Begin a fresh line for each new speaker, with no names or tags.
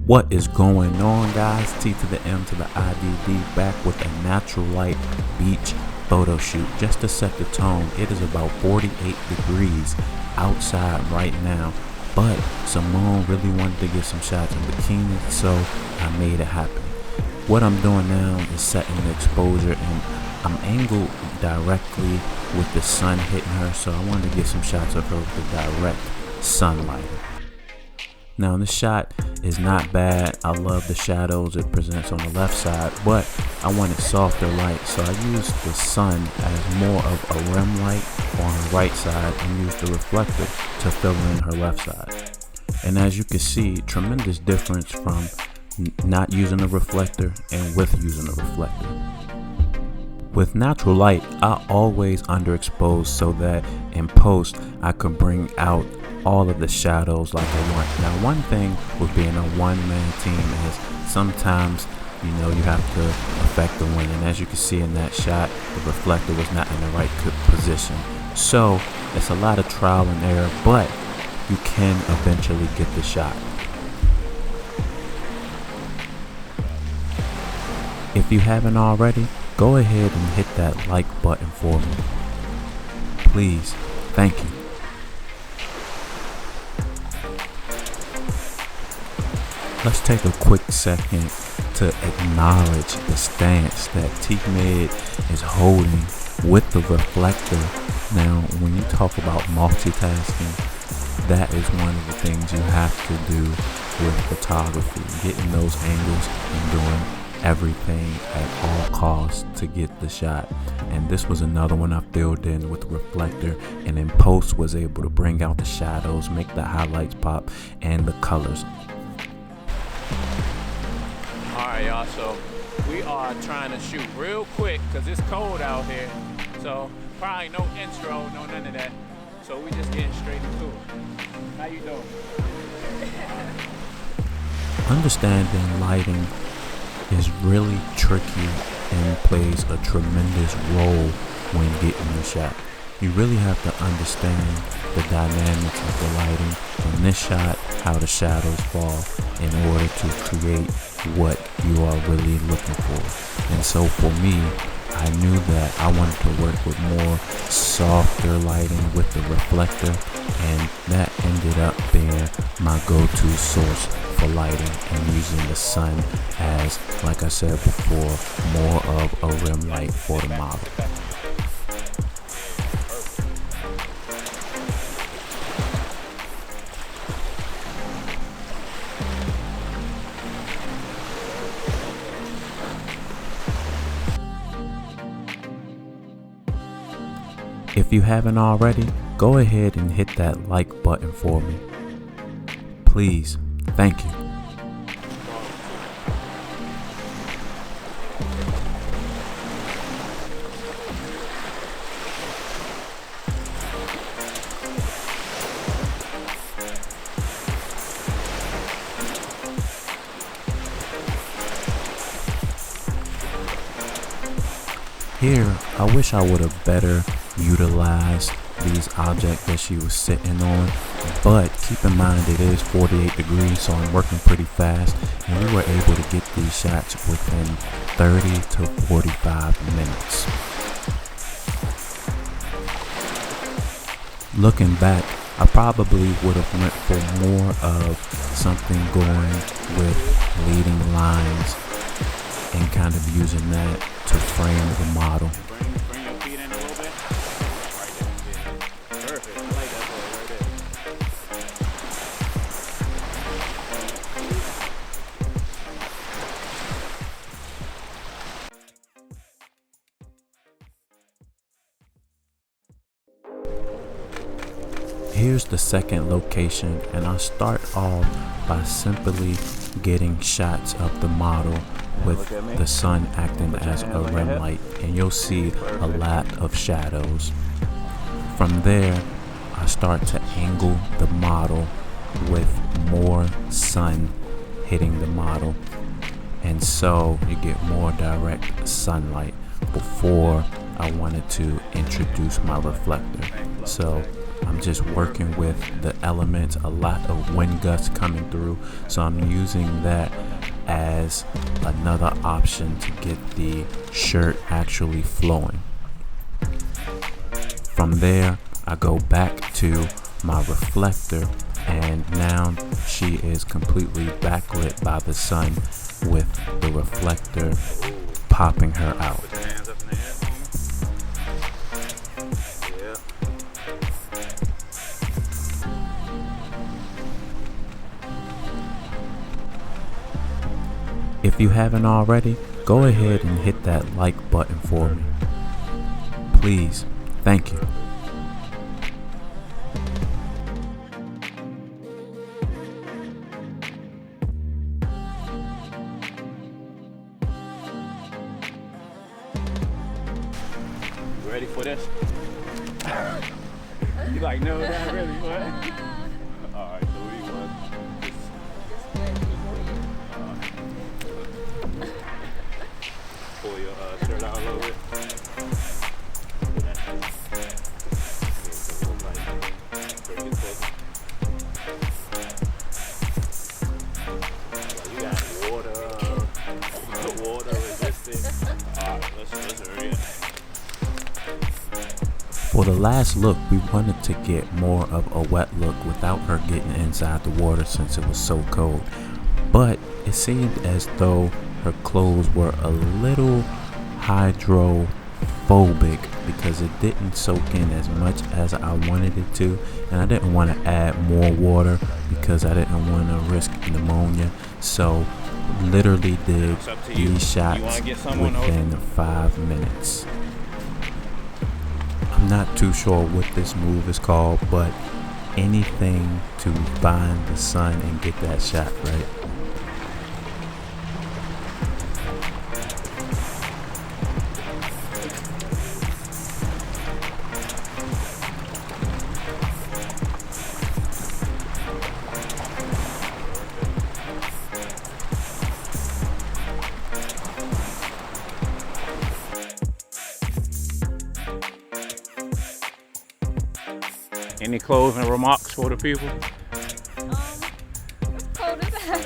What is going on, guys? T to the M to the IDD, back with a natural light beach photo shoot. Just to set the tone, it is about 48 degrees outside right now, but Simone really wanted to get some shots in bikini, so I made it happen. What I'm doing now is setting the exposure, and I'm angled directly with the sun hitting her, so I wanted to get some shots of her with the direct sunlight. Now this shot is not bad. I love the shadows it presents on the left side, but I wanted softer light, so I used the sun as more of a rim light on her right side and used the reflector to fill in her left side. And as you can see, tremendous difference from not using a reflector and with using a reflector. With natural light, I always underexpose so that in post I can bring out all of the shadows like I want. Now, one thing with being a one-man team is sometimes, you have to affect the wind. And as you can see in that shot, the reflector was not in the right position. So it's a lot of trial and error, but you can eventually get the shot. If you haven't already, go ahead and hit that like button for me. Please, thank you. Let's take a quick second to acknowledge the stance that T-Med is holding with the reflector. Now, when you talk about multitasking, that is one of the things you have to do with photography, getting those angles and doing everything at all costs to get the shot. And this was another one I filled in with the reflector, and in post was able to bring out the shadows, make the highlights pop, and the colors.
Alright, y'all, so we are trying to shoot real quick because it's cold out here, so probably no intro, no none of that, so we just getting straight into it. How you doing?
Understanding lighting is really tricky and plays a tremendous role when getting the shot. You really have to understand the dynamics of the lighting in this shot, how the shadows fall, in order to create what you are really looking for. And so for me, I knew that I wanted to work with more softer lighting with the reflector, and that ended up being my go-to source for lighting and using the sun as, like I said before, more of a rim light for the model. If you haven't already, go ahead and hit that like button for me. Please, thank you. Here, I wish I would have better utilized these objects that she was sitting on, but keep in mind it is 48 degrees, so I'm working pretty fast, and we were able to get these shots within 30 to 45 minutes. Looking back, I probably would have went for more of something going with leading lines and kind of using that to frame the model.
Bring your feet in a little bit. Right there. Perfect. I like that right there.
Here's the second location, and I start off by simply getting shots of the model with the sun acting as a rim light, and you'll see a lot of shadows. From there, I start to angle the model with more sun hitting the model, and so you get more direct sunlight before I wanted to introduce my reflector. So I'm just working with the elements, a lot of wind gusts coming through, so I'm using that as another option to get the shirt actually flowing. From there, I go back to my reflector, and now she is completely backlit by the sun with the reflector popping her out.
Put your hands up in the air. Yeah.
If you haven't already, go ahead and hit that like button for me. Please, thank you.
You ready for this? You like, no, not really, what? Alright, so we want pull your shirt out a little bit. Bring it close. You got water resistant. Alright, let's hurry up.
For the last look, we wanted to get more of a wet look without her getting inside the water since it was so cold. But it seemed as though her clothes were a little hydrophobic because it didn't soak in as much as I wanted it to, and I didn't want to add more water because I didn't want to risk pneumonia. So literally did these shots within 5 minutes. I'm not too sure what this move is called, but anything to find the sun and get that shot right.
Any closing remarks for the people?
It's cold as hell.